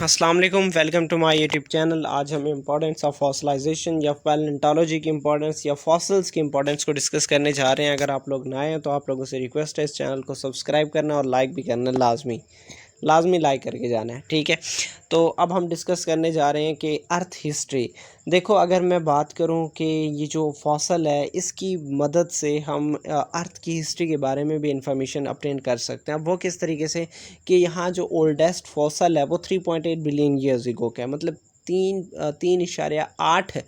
अस्सलाम वालेकुम, welcome to my YouTube channel. आज हम इंपॉर्टेंस ऑफ फॉसिलाइजेशन या पैलेंटोलॉजी की इंपॉर्टेंस या फॉसिल्स की इंपॉर्टेंस को डिस्कस करने जा रहे हैं। अगर आप लोग नए हैं तो आप लोगों से रिक्वेस्ट है इस चैनल को सब्सक्राइब करना और लाइक भी करना, लाजमी लाइक करके जाना है, ठीक है। तो अब हम डिस्कस करने जा रहे हैं कि अर्थ हिस्ट्री। देखो, अगर मैं बात करूं कि ये जो फॉसल है इसकी मदद से हम अर्थ की हिस्ट्री के बारे में भी इंफॉर्मेशन obtain कर सकते हैं। अब वो किस तरीके से कि यहाँ जो ओल्डेस्ट फॉसल है वो 3.8 बिलियन ईयर्स अगो का है, मतलब 3.8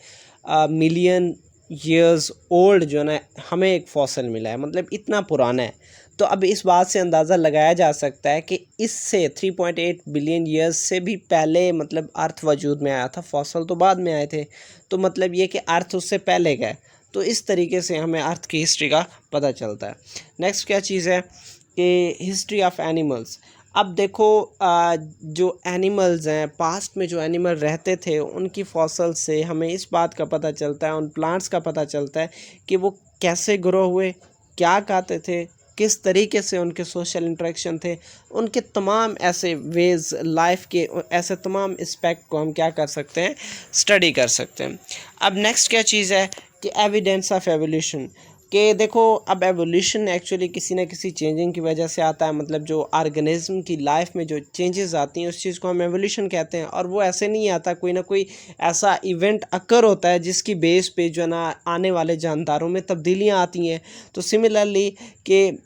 मिलियन ईयर्स ओल्ड जो है ना हमें एक फॉसल मिला है, मतलब इतना पुराना है। तो अब इस बात से अंदाज़ा लगाया जा सकता है कि इससे 3.8 बिलियन ईयर्स से भी पहले मतलब अर्थ वजूद में आया था, फॉसल तो बाद में आए थे। तो मतलब ये कि अर्थ उससे पहले का है। तो इस तरीके से हमें अर्थ की हिस्ट्री का पता चलता है। नेक्स्ट क्या चीज़ है कि हिस्ट्री ऑफ एनिमल्स। अब देखो, जो एनिमल्स हैं, पास्ट में जो एनिमल रहते थे उनकी फॉसल से हमें इस बात का पता चलता है, उन प्लांट्स का पता चलता है कि वो कैसे ग्रो हुए, क्या खाते थे, किस तरीके से उनके सोशल इंटरेक्शन थे, उनके तमाम ऐसे वेज़ लाइफ के ऐसे तमाम एस्पेक्ट को हम क्या कर सकते हैं, स्टडी कर सकते हैं। अब नेक्स्ट क्या चीज़ है कि एविडेंस ऑफ एवोल्यूशन। कि देखो, अब एवोल्यूशन एक्चुअली किसी न किसी चेंजिंग की वजह से आता है, मतलब जो ऑर्गेनिज्म की लाइफ में जो चेंजेस आती हैं उस चीज़ को हम एवोल्यूशन कहते हैं। और वो ऐसे नहीं आता, कोई ना कोई ऐसा इवेंट अकर होता है जिसकी बेस पे जो है ना आने वाले जानदारों में तब्दीलियाँ आती हैं। तो सिमिलरली कि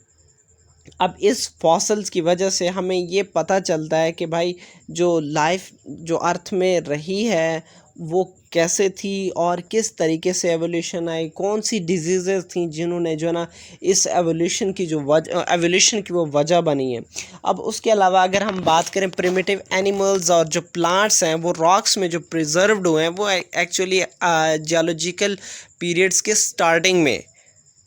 अब इस फॉसल्स की वजह से हमें ये पता चलता है कि भाई जो लाइफ जो अर्थ में रही है वो कैसे थी और किस तरीके से एवोल्यूशन आई, कौन सी डिजीज़ेस थी जिन्होंने जो है ना इस एवोल्यूशन की एवोल्यूशन की वो वजह बनी है। अब उसके अलावा अगर हम बात करें प्रिमिटिव एनिमल्स और जो प्लांट्स हैं वो रॉक्स में जो प्रिजर्व्ड हुए हैं वो एक्चुअली जियोलॉजिकल पीरियड्स के स्टार्टिंग में,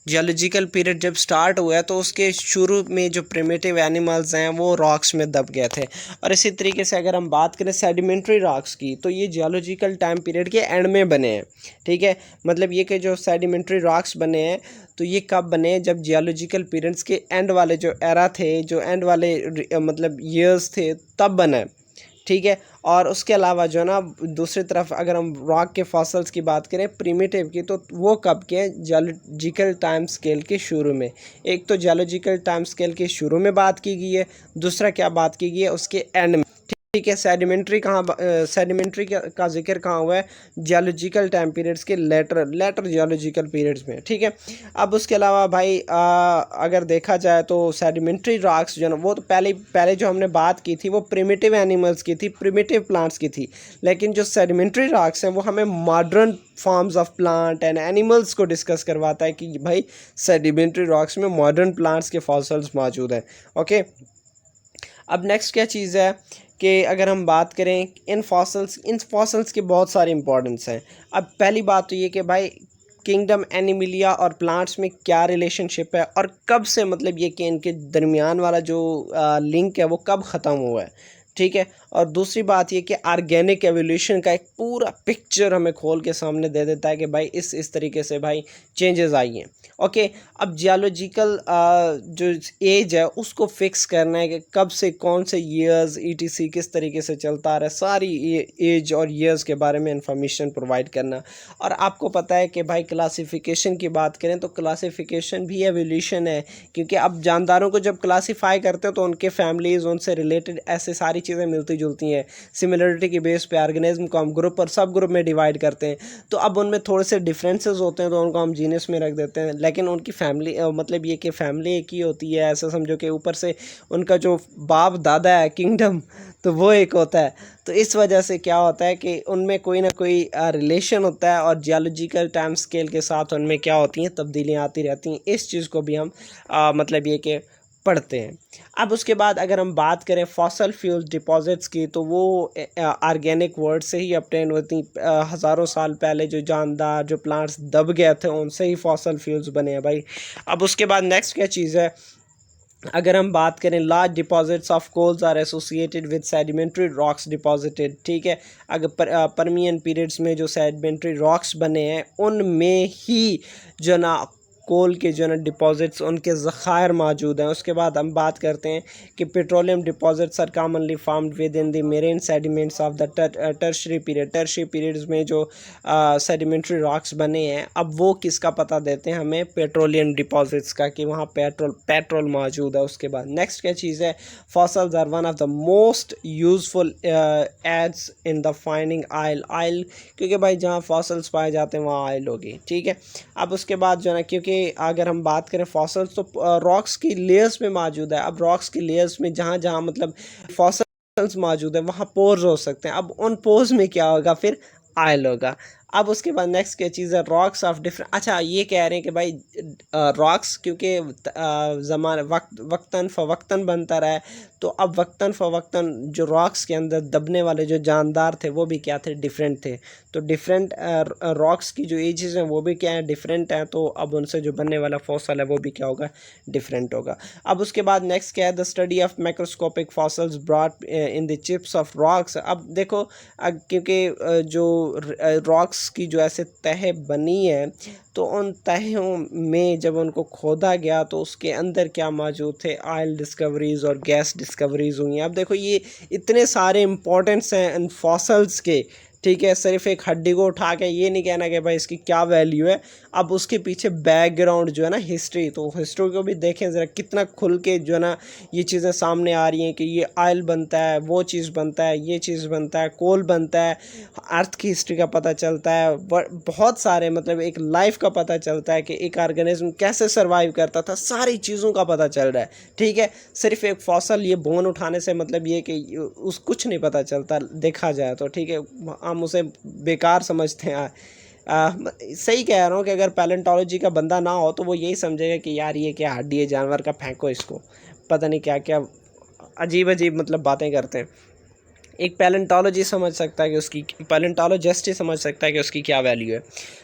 जियोलॉजिकल पीरियड जब स्टार्ट हुआ है तो उसके शुरू में जो प्रिमिटिव एनिमल्स हैं वो रॉक्स में दब गए थे। और इसी तरीके से अगर हम बात करें सेडिमेंट्री रॉक्स की तो ये जियोलॉजिकल टाइम पीरियड के एंड में बने हैं, ठीक है। मतलब ये कि जो सेडिमेंट्री रॉक्स बने हैं तो ये कब बने, जब जियोलॉजिकल पीरियड्स के एंड वाले जो एरा थे, जो एंड वाले मतलब ईयर्स थे तब बना है, ठीक है। और उसके अलावा जो है ना दूसरी तरफ अगर हम रॉक के फॉसल्स की बात करें प्रीमिटिव की तो वो कब के हैं, जियोलॉजिकल टाइम स्केल के शुरू में। एक तो जियोलॉजिकल टाइम स्केल के शुरू में बात की गई है, दूसरा क्या बात की गई है उसके एंड में, ठीक है। सेडिमेंट्री का जिक्र कहाँ हुआ है, जियोलॉजिकल टाइम पीरियड्स के लेटर जियोलॉजिकल पीरियड्स में, ठीक है। अब उसके अलावा भाई अगर देखा जाए तो सेडिमेंट्री रॉक्स जो है ना वो तो पहले जो हमने बात की थी वो प्रिमिटिव एनिमल्स की थी, प्रिमिटिव प्लांट्स की थी। लेकिन जो सेडिमेंट्री रॉक्स हैं वो हमें modern forms of plant and animals को डिस्कस करवाता है कि भाई सेडिमेंट्री रॉक्स में मॉडर्न प्लांट्स के फॉसल्स मौजूद हैं, ओके। अब नेक्स्ट क्या चीज़ है कि अगर हम बात करें इन फॉसल्स के बहुत सारे इंपॉर्टेंस हैं। अब पहली बात तो ये कि भाई किंगडम एनिमिलिया और प्लांट्स में क्या रिलेशनशिप है और कब से, मतलब ये कि इनके दरमियान वाला जो लिंक है वो कब ख़त्म हुआ है, ठीक है। और दूसरी बात ये कि ऑर्गेनिक एवोल्यूशन का एक पूरा पिक्चर हमें खोल के सामने दे देता है कि भाई इस तरीके से भाई चेंजेस आई हैं, ओके। अब जियोलॉजिकल जो एज है उसको फिक्स करना है कि कब से कौन से ईयर्स ईटीसी किस तरीके से चलता आ रहा है, सारी एज और ईयर्स के बारे में इंफॉर्मेशन प्रोवाइड करना। और आपको पता है कि भाई क्लासिफिकेशन की बात करें तो क्लासिफिकेशन भी एवोल्यूशन है, क्योंकि अब जानदारों को जब क्लासीफाई करते हो तो उनके फैमिलीज़, उनसे रिलेटेड ऐसे सारी चीज़ें मिलती जुलती हैं। सिमिलरिटी की बेस पे ऑर्गेनिज्म को हम ग्रुप और सब ग्रुप में डिवाइड करते हैं, तो अब उनमें थोड़े से डिफरेंसेस होते हैं तो उनको हम जीनस में रख देते हैं। लेकिन उनकी फैमिली मतलब ये कि फैमिली एक ही होती है, ऐसा समझो कि ऊपर से उनका जो बाप दादा है किंगडम तो वो एक होता है। तो इस वजह से क्या होता है कि उनमें कोई ना कोई रिलेशन होता है और जियोलॉजिकल टाइम स्केल के साथ उनमें क्या होती हैं, तब्दीलियाँ आती रहती हैं। इस चीज़ को भी हम मतलब ये कि पढ़ते हैं। अब उसके बाद अगर हम बात करें फॉसल फ्यूल डिपॉजिट्स की तो वो ऑर्गेनिक वर्ड से ही अपटेन होती। हज़ारों साल पहले जो जानदार जो प्लांट्स दब गए थे उनसे ही फॉसल फ्यूल्स बने हैं भाई। अब उसके बाद नेक्स्ट क्या चीज़ है, अगर हम बात करें large deposits of coals are associated with sedimentary rocks deposited, ठीक है। अगर परमियन पीरियड्स में जो सेडिमेंट्री रॉक्स बने हैं उनमें ही जो ना कोल के जो है ना डिपॉजिट्स, उनके ज़खायर मौजूद हैं। उसके बाद हम बात करते हैं कि petroleum deposits are commonly formed within the marine sediments of the tertiary period. Tertiary periods में जो सेडिमेंट्री रॉक्स बने हैं, अब वो किसका पता देते हैं हमें? पेट्रोलियम डिपॉजिट्स का, कि वहाँ पेट्रोल मौजूद है। उसके बाद नेक्स्ट क्या चीज़ है? Fossils are one of the most useful aids in the finding oil, क्योंकि भाई जहाँ फॉसल्स पाए जाते हैं वहाँ ऑयल होगी, ठीक है। अब उसके बाद जो है ना, क्योंकि अगर हम बात करें फॉसल्स तो रॉक्स की लेयर्स में मौजूद है। अब रॉक्स की लेयर्स में जहाँ जहाँ मतलब फॉसल्स मौजूद है वहाँ पोर्स हो सकते हैं। अब उन पोर्स में क्या होगा? फिर ऑयल होगा। अब उसके बाद नेक्स्ट क्या चीज़ है? रॉक्स ऑफ डिफरेंट, अच्छा ये कह रहे हैं कि भाई रॉक्स क्योंकि ज़माने वक्तन फ़वक्तन बनता रहा है, तो अब वक्तन फ़वक्तन जो रॉक्स के अंदर दबने वाले जो जानदार थे वो भी क्या थे? डिफरेंट थे। तो डिफरेंट रॉक्स की जो एजेस हैं वो भी क्या है? डिफरेंट हैं। तो अब उनसे जो बनने वाला फॉसल है वो भी क्या होगा? डिफरेंट होगा। अब उसके बाद नेक्स्ट क्या है? The study of microscopic fossils brought in the chips of rocks. अब देखो क्योंकि जो रॉक्स की जो ऐसे तह बनी है, तो उन तहों में जब उनको खोदा गया तो उसके अंदर क्या मौजूद थे? ऑयल डिस्कवरीज और गैस डिस्कवरीज हुई हैं। अब देखो ये इतने सारे इंपॉर्टेंट्स हैं इन फॉसल्स के, ठीक है। सिर्फ एक हड्डी को उठा के ये नहीं कहना कि भाई इसकी क्या वैल्यू है। अब उसके पीछे बैकग्राउंड जो है ना, हिस्ट्री, तो हिस्ट्री को भी देखें ज़रा, कितना खुल के जो है ना ये चीज़ें सामने आ रही हैं कि ये ऑयल बनता है, वो चीज़ बनता है, ये चीज़ बनता है, कोल बनता है, अर्थ की हिस्ट्री का पता चलता है, बहुत सारे मतलब एक लाइफ का पता चलता है कि एक ऑर्गेनिज्म कैसे सर्वाइव करता था, सारी चीज़ों का पता चल रहा है, ठीक है। सिर्फ एक फॉसल ये बोन उठाने से मतलब ये कि उस कुछ नहीं पता चलता देखा जाए तो, ठीक है। हम उसे बेकार समझते हैं। सही कह रहा हूँ कि अगर पैलेंटोलॉजी का बंदा ना हो तो वो यही समझेगा कि यार ये क्या हड्डी है जानवर का, फेंको इसको, पता नहीं क्या क्या अजीब अजीब मतलब बातें करते हैं। एक पैलेंटोलॉजी समझ सकता है कि उसकी, पैलेंटोलॉजिस्ट ही समझ सकता है कि उसकी क्या वैल्यू है।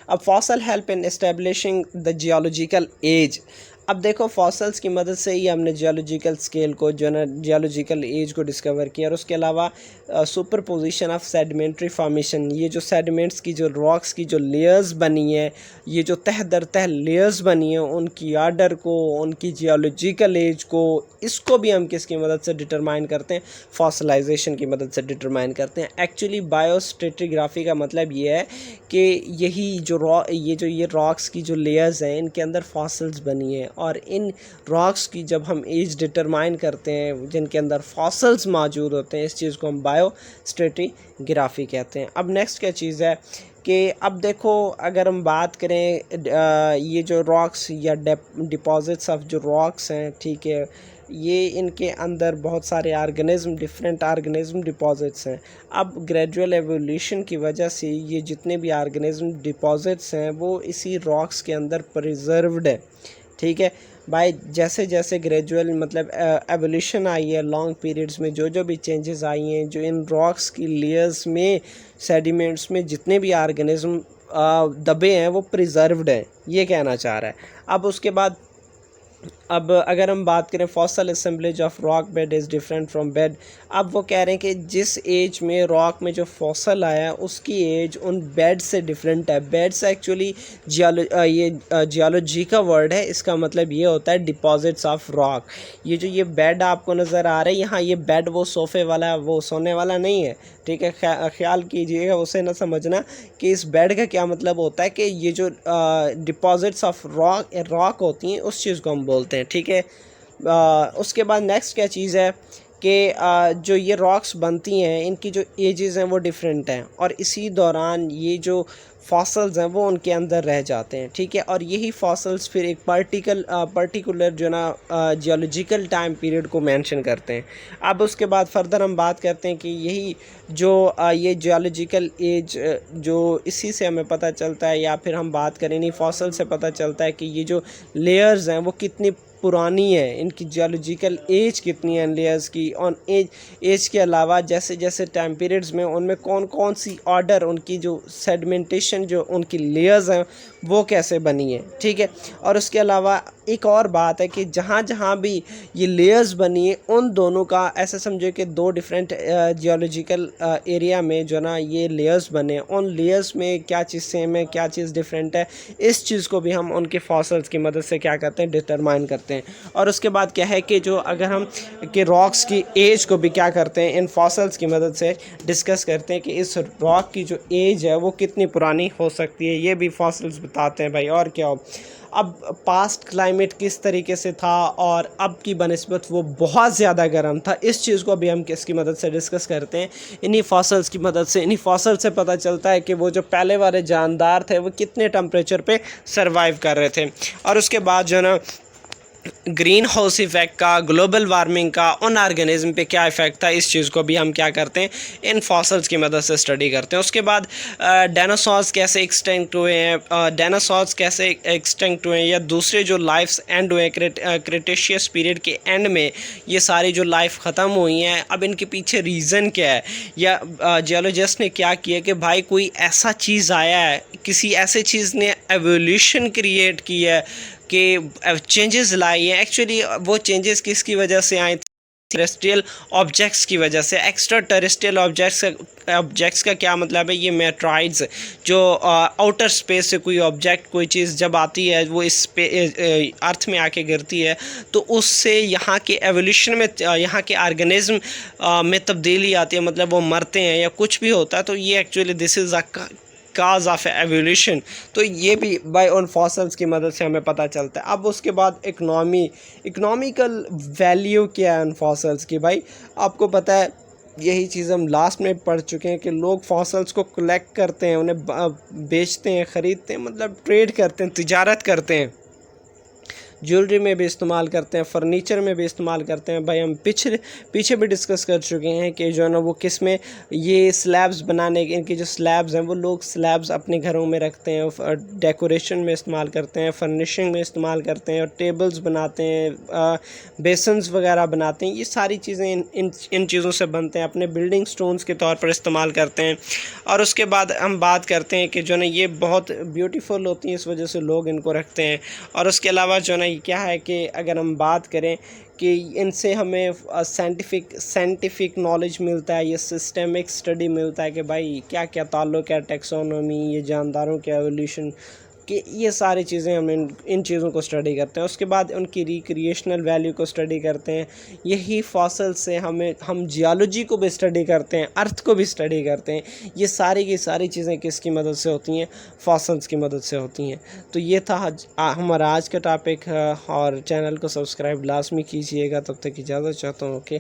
अब fossil help in establishing the geological age. अब देखो फॉसल्स की मदद से ही हमने जियोलॉजिकल स्केल को जो है ना, जियोलॉजिकल एज को डिस्कवर किया। और उसके अलावा super position of sedimentary formation, ये जो सेडिमेंट्स की जो रॉक्स की जो लेयर्स बनी है, ये जो तह दर तह लेयर्स बनी है, उनकी आर्डर को, उनकी जियोलॉजिकल एज को, इसको भी हम किसकी मदद से डिटरमाइन करते हैं? फॉसलाइजेशन की मदद से डिटरमाइन करते हैं। एक्चुअली बायोस्ट्रेटिग्राफी का मतलब ये है कि यही जो ये रॉक्स की जो लेयर्स हैं इनके अंदर फॉसल्स बनी है, और इन रॉक्स की जब हम एज डिटरमाइन करते हैं जिनके अंदर फॉसल्स मौजूद होते हैं, इस चीज़ को हम बायोस्ट्रेटिग्राफी कहते हैं। अब नेक्स्ट क्या चीज़ है कि अब देखो अगर हम बात करें ये जो रॉक्स या डिपॉजिट्स ऑफ जो रॉक्स हैं, ठीक है, ये इनके अंदर बहुत सारे ऑर्गेनिज्म, डिफरेंट ऑर्गेनिज्म डिपॉजिट्स हैं। अब ग्रेजुअल एवोल्यूशन की वजह से ये जितने भी ऑर्गेनिज्म डिपॉजिट्स हैं वो इसी रॉक्स के अंदर प्रिजर्व्ड है, ठीक है भाई। जैसे जैसे ग्रेजुअल मतलब एवोल्यूशन आई है, लॉन्ग पीरियड्स में जो भी चेंजेस आई हैं, जो इन रॉक्स की लेयर्स में, सेडिमेंट्स में जितने भी ऑर्गेनिज्म दबे हैं वो प्रिजर्व्ड हैं, ये कहना चाह रहा है। अब उसके बाद अब अगर हम बात करें fossil assemblage of rock bed is different from bed. अब वो कह रहे हैं कि जिस एज में रॉक में जो फॉसल आया उसकी एज उन बेड से डिफरेंट है। बेड्स एक्चुअली जियोलॉजी का वर्ड है, इसका मतलब ये होता है डिपॉजिट्स ऑफ रॉक। ये जो ये बेड आपको नज़र आ रहा है यहाँ, ये बेड वो सोफ़े वाला, वो सोने वाला नहीं है, ठीक है। ख्याल कीजिएगा, उसे ना समझना कि इस बेड का क्या मतलब होता है कि ये जो डिपॉजिट्स ऑफ रॉक होती हैं उस चीज़ को हम बोलते हैं, ठीक है। उसके बाद नेक्स्ट क्या चीज़ है कि जो ये रॉक्स बनती हैं इनकी जो एजेस हैं वो डिफरेंट हैं, और इसी दौरान ये जो फॉसल्स हैं वो उनके अंदर रह जाते हैं, ठीक है। और यही फॉसल्स फिर एक पर्टिकुलर जो ना जियोलॉजिकल टाइम पीरियड को मेंशन करते हैं। अब उसके बाद फर्दर हम बात करते हैं कि यही जो ये जियोलॉजिकल एज जो इसी से हमें पता चलता है, या फिर हम बात करें नहीं फॉसल से पता चलता है कि ये जो लेयर्स हैं वो कितनी पुरानी है, इनकी जियोलॉजिकल एज कितनी है लेयर्स की। और एज के अलावा जैसे जैसे टाइम पीरियड्स में उनमें कौन कौन सी ऑर्डर, उनकी जो सेडिमेंटेशन जो उनकी लेयर्स हैं वो कैसे बनी है, ठीक है। और उसके अलावा एक और बात है कि जहाँ जहाँ भी ये लेयर्स बनी है उन दोनों का ऐसा समझो कि दो डिफरेंट जियोलॉजिकल एरिया में जो ना ये लेयर्स बने, उन लेयर्स में क्या चीज़ सेम है क्या चीज़ डिफरेंट है, इस चीज़ को भी हम उनके फॉसल्स की मदद से क्या करते हैं, डिटरमाइन करते हैं। और उसके बाद क्या है कि जो अगर हम कि रॉक्स की एज को भी क्या करते हैं, इन फॉसल्स की मदद से डिस्कस करते हैं कि इस रॉक की जो एज है वो कितनी पुरानी हो सकती है, ये भी फॉसल्स बताते हैं भाई। और क्या हो, अब पास्ट क्लाइमेट किस तरीके से था और अब की बनिस्बत वो बहुत ज़्यादा गर्म था, इस चीज़ को भी हम किसकी मदद से डिस्कस करते हैं, इन्हीं फॉसल्स की मदद से। इन्हीं फॉसल से पता चलता है कि वो जो पहले वाले जानदार थे वो कितने टेम्परेचर पे सर्वाइव कर रहे थे। और उसके बाद जो ना ग्रीन हाउस इफ़ेक्ट का, ग्लोबल वार्मिंग का उन ऑर्गेनिज्म पे क्या इफ़ेक्ट था, इस चीज़ को भी हम क्या करते हैं, इन फॉसल्स की मदद से स्टडी करते हैं। उसके बाद डायनासोर्स कैसे एक्सटिंक्ट हुए हैं, डायनासोर्स कैसे एक्सटिंक्ट हुए हैं, या दूसरे जो लाइफ्स एंड हुए क्रिटेशियस पीरियड के एंड में ये सारी जो लाइफ ख़त्म हुई हैं, अब इनके पीछे रीज़न क्या है, या जियोलॉजिस्ट ने क्या किया कि भाई कोई ऐसा चीज़ आया है, किसी ऐसे चीज़ ने एवोल्यूशन क्रिएट की है कि चेंजेस लाई हैं। एक्चुअली वो चेंजेस किसकी वजह से आए थे, टेरेस्ट्रियल ऑब्जेक्ट्स की वजह से। एक्स्ट्रा टेरेस्ट्रियल ऑब्जेक्ट्स का क्या मतलब है, ये मेट्रॉइड्स जो आउटर स्पेस से कोई ऑब्जेक्ट, कोई चीज़ जब आती है वो इस अर्थ में आके गिरती है, तो उससे यहाँ के एवोल्यूशन में, यहाँ के ऑर्गेनिज्म में तब्दीली आती है, मतलब वो मरते हैं या कुछ भी होता है, तो ये actually this is a cause of evolution. तो ये भी बाय उन फॉसल्स की मदद से हमें पता चलता है। अब उसके बाद इकोनॉमिकल वैल्यू क्या है उन फॉसल्स की, भाई आपको पता है, यही चीज़ हम लास्ट में पढ़ चुके हैं कि लोग फॉसल्स को कलेक्ट करते हैं, उन्हें बेचते हैं, ख़रीदते हैं, मतलब ट्रेड करते हैं, तिजारत करते हैं, ज्वेलरी में भी इस्तेमाल करते हैं, फर्नीचर में भी इस्तेमाल करते हैं। भाई हम पीछे भी डिस्कस कर चुके हैं कि जो है ना वो किस में, ये स्लैब्स बनाने के, इनकी जो स्लैब्स हैं वो लोग स्लैब्स अपने घरों में रखते हैं, डेकोरेशन में इस्तेमाल करते हैं, फर्निशिंग में इस्तेमाल करते हैं, और टेबल्स बनाते हैं, बेसन्स वगैरह बनाते हैं। ये सारी चीज़ें इन चीज़ों से बनते हैं, अपने बिल्डिंग स्टोन्स के तौर पर इस्तेमाल करते हैं। और उसके बाद हम बात करते हैं कि जो ना ये बहुत ब्यूटीफुल होती हैं, इस वजह से लोग इनको रखते हैं। और उसके अलावा जो ना ये क्या है कि अगर हम बात करें कि इनसे हमें साइंटिफिक नॉलेज मिलता है, ये सिस्टमिक स्टडी मिलता है कि भाई क्या क्या ताल्लुक़ है, टैक्सोनॉमी, ये जानदारों के एवोल्यूशन कि ये सारी चीज़ें हम इन चीज़ों को स्टडी करते हैं। उसके बाद उनकी रिक्रिएशनल वैल्यू को स्टडी करते हैं। यही फॉसल से हम जियोलॉजी को भी स्टडी करते हैं, अर्थ को भी स्टडी करते हैं। ये सारी की सारी चीज़ें किसकी मदद से होती हैं, फॉसल्स की मदद से होती हैं। तो ये था हमारा आज का टॉपिक, और चैनल को सब्सक्राइब लाजमी कीजिएगा। तब तक इजाज़त चाहता हूँ, ओके,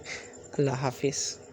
अल्लाह हाफिज़।